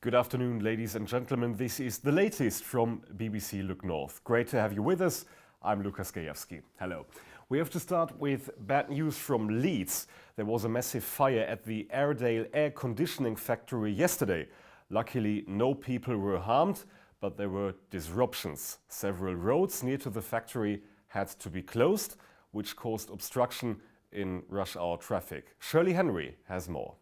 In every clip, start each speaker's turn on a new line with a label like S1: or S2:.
S1: Good afternoon, ladies and gentlemen. This is the latest from BBC Look North. Great to have you with us. I'm Lukas. Hello. We have to start with bad news from Leeds. There was a massive fire at the Airedale air conditioning factory yesterday. Luckily, no people were harmed, but there were disruptions. Several roads near to the factory had to be closed, which caused obstruction in rush hour traffic. Shirley Henry has more.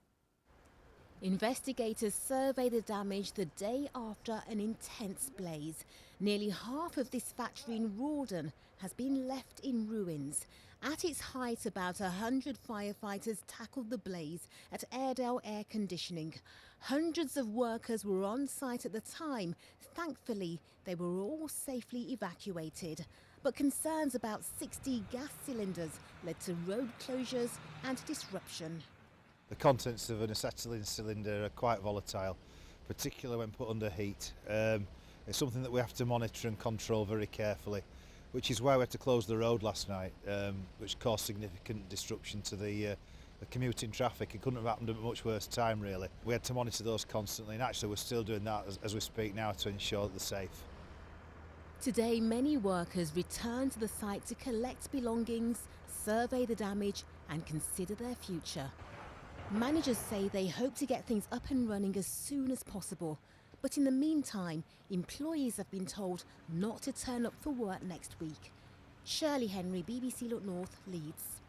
S2: Investigators survey the damage the day after an intense blaze. Nearly half of this factory in Rawdon has been left in ruins. At its height, about 100 firefighters tackled the blaze at Airedale Air Conditioning. Hundreds of workers were on site at the time. Thankfully, they were all safely evacuated. But concerns about 60 gas cylinders led to road closures and disruption.
S3: The contents of an acetylene cylinder are quite volatile, particularly when put under heat. It's something that we have to monitor and control very carefully, which is why we had to close the road last night, which caused significant disruption to the commuting traffic. It couldn't have happened at a much worse time, really. We had to monitor those constantly, and actually we're still doing that as we speak now to ensure that they're safe.
S2: Today, many workers return to the site to collect belongings, survey the damage and consider their future. Managers say they hope to get things up and running as soon as possible. But in the meantime, employees have been told not to turn up for work next week. Shirley Henry, BBC Look North, Leeds.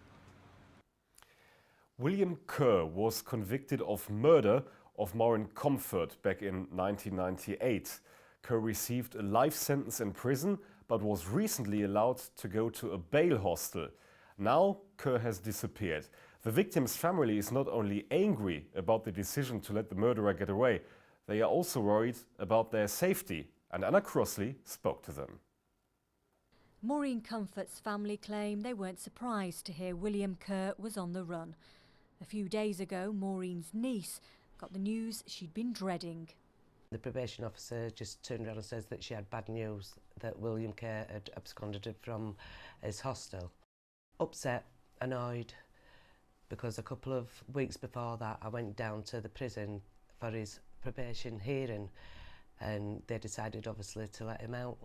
S1: William Kerr was convicted of murder of Maureen Comfort back in 1998. Kerr received a life sentence in prison, but was recently allowed to go to a bail hostel. Now Kerr has disappeared. The victim's family is not only angry about the decision to let the murderer get away, they are also worried about their safety, and Anna Crossley spoke to them.
S4: Maureen Comfort's family claim they weren't surprised to hear William Kerr was on the run. A few days ago, Maureen's niece got the news she'd been dreading.
S5: The probation officer just turned around and says that she had bad news, that William Kerr had absconded from his hostel. Upset, annoyed, because a couple of weeks before that I went down to the prison for his probation hearing and they decided obviously to let him out.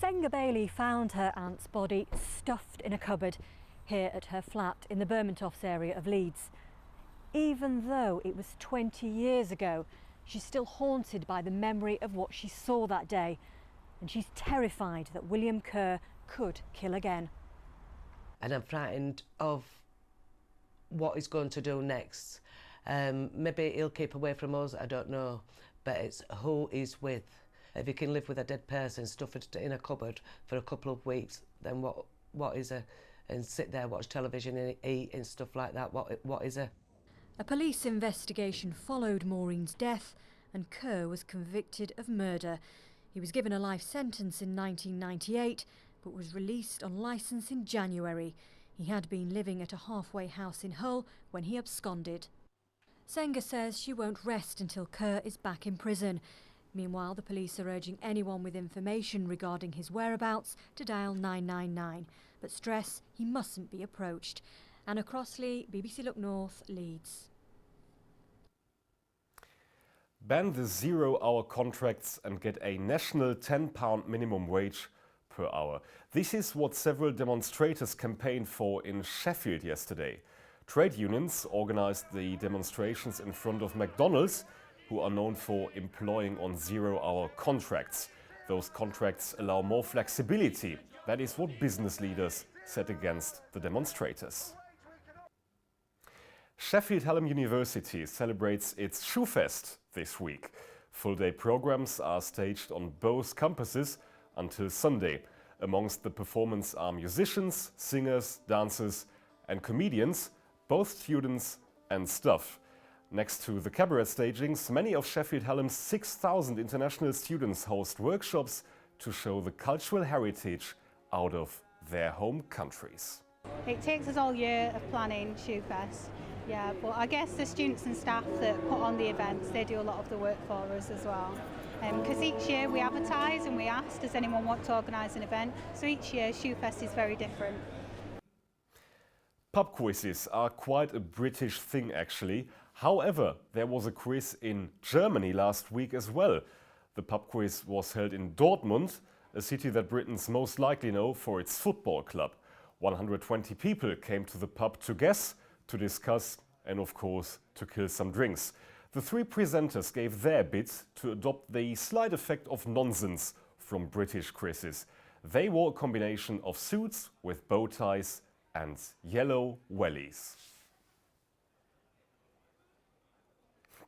S4: Senga Bailey found her aunt's body stuffed in a cupboard here at her flat in the Bermontoffs area of Leeds. Even though it was 20 years ago, she's still haunted by the memory of what she saw that day, and she's terrified that William Kerr could kill again.
S5: And I'm frightened of what he's going to do next. Maybe he'll keep away from us, I don't know, but it's who he's with. If he can live with a dead person stuffed in a cupboard for a couple of weeks, then what is a, and sit there, watch television and eat and stuff like that, what is a?
S4: A police investigation followed Maureen's death and Kerr was convicted of murder. He was given a life sentence in 1998 but was released on licence in January. He had been living at a halfway house in Hull when he absconded. Senga says she won't rest until Kerr is back in prison. Meanwhile, the police are urging anyone with information regarding his whereabouts to dial 999, but stress he mustn't be approached. Anna Crossley, BBC Look North, Leeds.
S1: Ban the zero-hour contracts and get a national £10 minimum wage per hour. This is what several demonstrators campaigned for in Sheffield yesterday. Trade unions organised the demonstrations in front of McDonald's, who are known for employing on zero-hour contracts. Those contracts allow more flexibility. That is what business leaders said against the demonstrators. Sheffield Hallam University celebrates its Shoefest this week. Full-day programs are staged on both campuses until Sunday. Amongst the performers are musicians, singers, dancers and comedians, both students and staff. Next to the cabaret stagings, many of Sheffield Hallam's 6,000 international students host workshops to show the cultural heritage out of their home countries.
S6: It takes us all year of planning Shoefest, yeah, but I guess the students and staff that put on the events, they do a lot of the work for us as well. Because each year we advertise and we ask, does anyone want to organise an event? So each year Shoefest is very different.
S1: Pub quizzes are quite a British thing actually. However, there was a quiz in Germany last week as well. The pub quiz was held in Dortmund, a city that Britons most likely know for its football club. 120 people came to the pub to guess, to discuss and of course to kill some drinks. The three presenters gave their bit to adopt the slight effect of nonsense from British quizzes. They wore a combination of suits with bow ties and yellow wellies.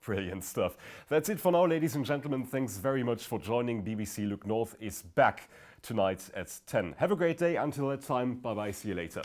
S1: Brilliant stuff. That's it for now, ladies and gentlemen. Thanks very much for joining. BBC Look North is back tonight at 10. Have a great day. Until that time, bye-bye. See you later.